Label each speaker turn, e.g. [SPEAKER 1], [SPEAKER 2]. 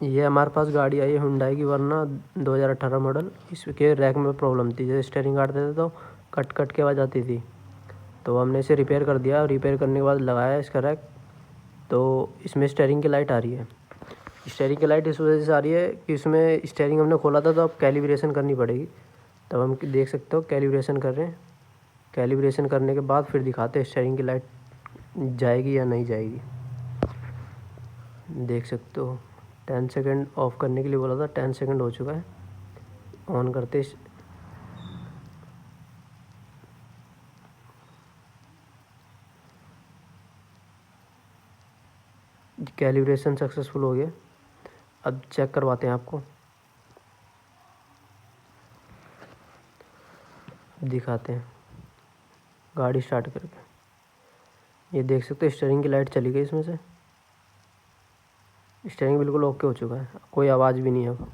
[SPEAKER 1] ये हमारे पास गाड़ी आई है हुंडई की वरना 2018 मॉडल। इसके रैक में प्रॉब्लम थी, जैसे स्टेयरिंग काटते थे तो कट कट के आवाज़ आती थी। तो हमने इसे रिपेयर कर दिया। रिपेयर करने के बाद लगाया इसका रैक, तो इसमें स्टेयरिंग की लाइट आ रही है। स्टेयरिंग की लाइट इस वजह से आ रही है कि इसमें स्टेयरिंग हमने खोला था तो अब कैलिब्रेशन करनी पड़ेगी। तब हम देख सकते हो कैलिब्रेशन कर रहे हैं। कैलिब्रेशन करने के बाद फिर दिखाते हैं स्टेयरिंग की लाइट जाएगी या नहीं जाएगी। देख सकते हो 10 सेकंड ऑफ़ करने के लिए बोला था, 10 सेकंड हो चुका है। ऑन करते कैलिब्रेशन सक्सेसफुल हो गया। अब चेक करवाते हैं आपको, दिखाते हैं गाड़ी स्टार्ट करके। ये देख सकते हो स्टीयरिंग की लाइट चली गई इसमें से। स्टीयरिंग बिल्कुल ओके हो चुका है, कोई आवाज़ भी नहीं है अब।